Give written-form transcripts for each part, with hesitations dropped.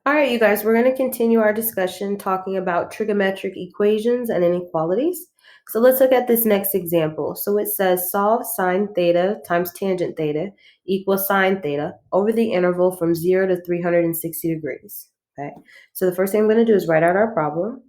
All right, you guys, we're going to continue our discussion talking about trigonometric equations and inequalities. So let's look at this next example. So it says solve sine theta times tangent theta equals sine theta over the interval from 0 to 360 degrees. Okay, so the first thing I'm going to do is write out our problem.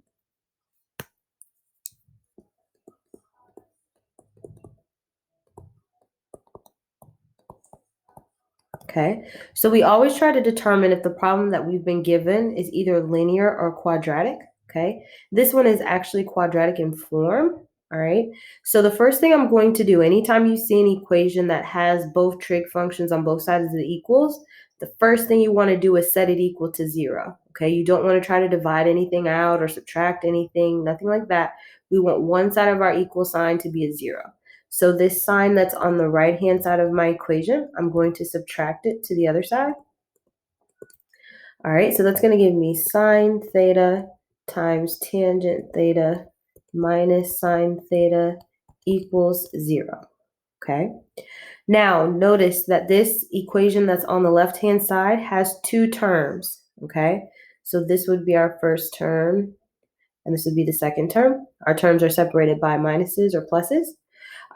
Okay, so we always try to determine if the problem that we've been given is either linear or quadratic. Okay, this one is actually quadratic in form. All right, so the first thing I'm going to do anytime you see an equation that has both trig functions on both sides of the equals, the first thing you want to do is set it equal to 0. Okay, you don't want to try to divide anything out or subtract anything, nothing like that. We want one side of our equal sign to be a 0. So this sign that's on the right-hand side of my equation, I'm going to subtract it to the other side. All right, so that's going to give me sine theta times tangent theta minus sine theta equals 0. Okay. Now, notice that this equation that's on the left-hand side has two terms. Okay. So this would be our first term, and this would be the second term. Our terms are separated by minuses or pluses.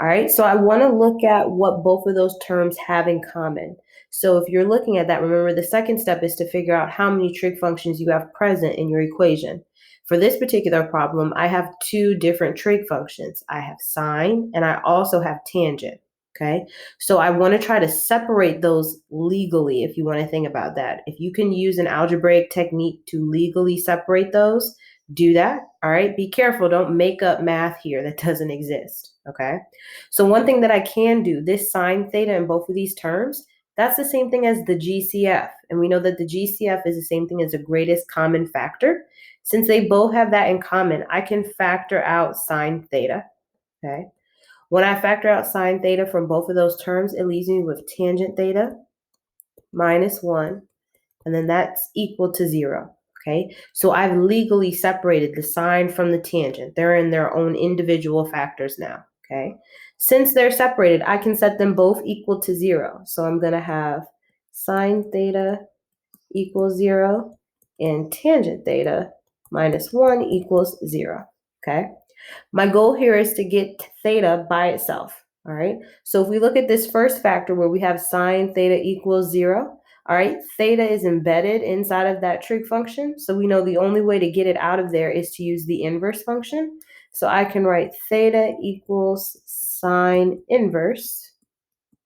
All right, so I want to look at what both of those terms have in common. So if you're looking at that, remember the second step is to figure out how many trig functions you have present in your equation. For this particular problem, I have two different trig functions. I have sine and I also have tangent. Okay, so I want to try to separate those legally if you want to think about that. If you can use an algebraic technique to legally separate those, do that. All right, be careful. Don't make up math here that doesn't exist. Okay, so one thing that I can do, this sine theta in both of these terms, that's the same thing as the GCF. And we know that the GCF is the same thing as the greatest common factor. Since they both have that in common, I can factor out sine theta. Okay, when I factor out sine theta from both of those terms, it leaves me with tangent theta minus 1, and then that's equal to 0. Okay, so I've legally separated the sine from the tangent. They're in their own individual factors now. Okay, since they're separated, I can set them both equal to 0. So I'm going to have sine theta equals 0 and tangent theta minus 1 equals 0. Okay, my goal here is to get theta by itself. All right, so if we look at this first factor where we have sine theta equals 0, all right, theta is embedded inside of that trig function. So we know the only way to get it out of there is to use the inverse function. So I can write theta equals sine inverse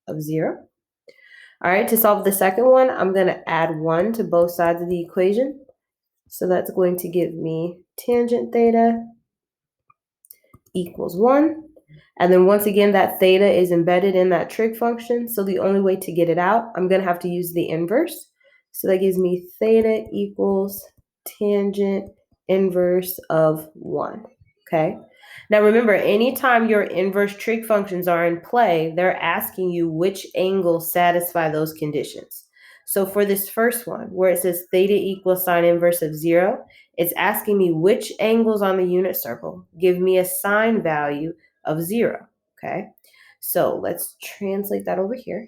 of 0. All right, to solve the second one, I'm going to add 1 to both sides of the equation. So that's going to give me tangent theta equals 1. And then once again, that theta is embedded in that trig function. So the only way to get it out, I'm going to have to use the inverse. So that gives me theta equals tangent inverse of 1. Okay. Now remember, anytime your inverse trig functions are in play, they're asking you which angles satisfy those conditions. So for this first one, where it says theta equals sine inverse of 0, it's asking me which angles on the unit circle give me a sine value of 0. Okay, so let's translate that over here.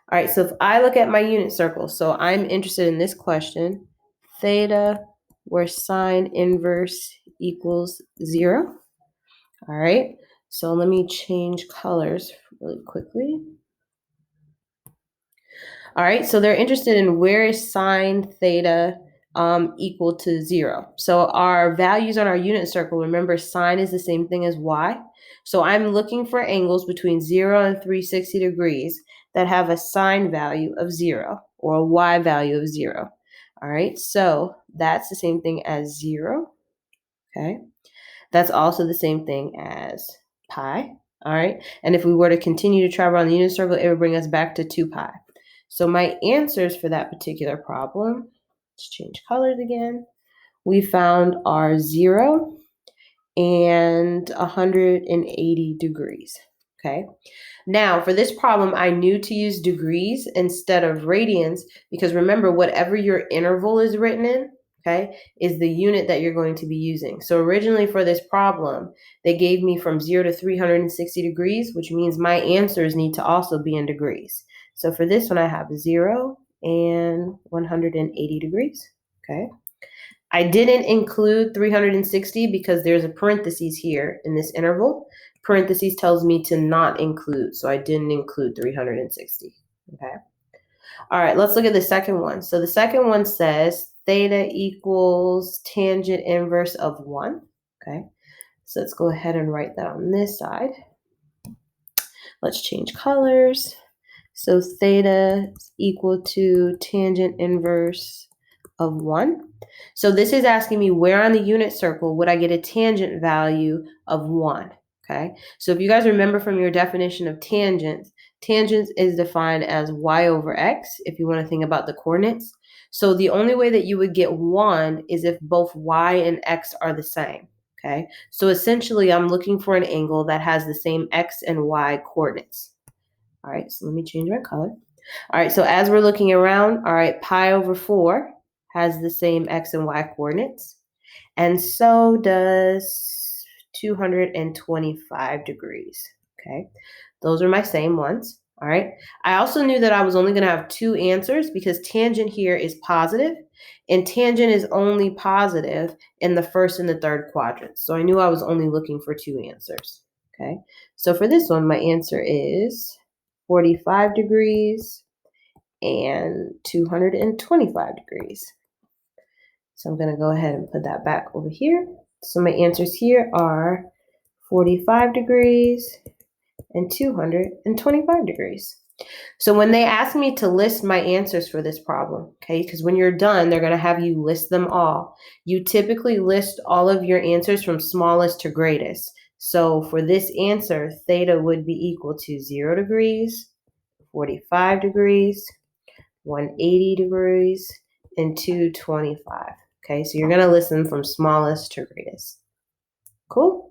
All right, so if I look at my unit circle, so I'm interested in this question, theta where sine inverse equals 0. All right, so let me change colors really quickly. All right, so they're interested in where is sine theta equal to 0. So our values on our unit circle, remember sine is the same thing as y. So I'm looking for angles between 0 and 360 degrees that have a sine value of 0 or a y value of 0. All right, so that's the same thing as 0. Okay, that's also the same thing as pi. All right, and if we were to continue to travel around the unit circle, it would bring us back to 2 pi. So my answers for that particular problem, let's change colors again. We found are 0 and 180 degrees. Okay. Now for this problem, I knew to use degrees instead of radians because remember, whatever your interval is written in, okay, is the unit that you're going to be using. So originally for this problem, they gave me from 0 to 360 degrees, which means my answers need to also be in degrees. So for this one, I have 0 and 180 degrees. Okay. I didn't include 360 because there's a parentheses here in this interval. Parentheses tells me to not include, so I didn't include 360. Okay. All right, let's look at the second one. So the second one says theta equals tangent inverse of 1. Okay. So let's go ahead and write that on this side. Let's change colors. So theta is equal to tangent inverse of 1. So this is asking me where on the unit circle would I get a tangent value of 1, okay? So if you guys remember from your definition of tangents, tangents is defined as y over x, if you want to think about the coordinates. So the only way that you would get 1 is if both y and x are the same, okay? So essentially, I'm looking for an angle that has the same x and y coordinates. All right, so let me change my color. All right, so as we're looking around, all right, pi over 4 has the same x and y coordinates, and so does 225 degrees, okay? Those are my same ones, all right? I also knew that I was only going to have 2 answers because tangent here is positive, and tangent is only positive in the first and the third quadrants. So I knew I was only looking for 2 answers, okay? So for this one, my answer is 45 degrees and 225 degrees. So I'm going to go ahead and put that back over here. So my answers here are 45 degrees and 225 degrees. So when they ask me to list my answers for this problem, okay, because when you're done, they're going to have you list them all. You typically list all of your answers from smallest to greatest. So for this answer, theta would be equal to 0 degrees, 45 degrees, 180 degrees, and 225. Okay, so you're going to list them from smallest to greatest. Cool?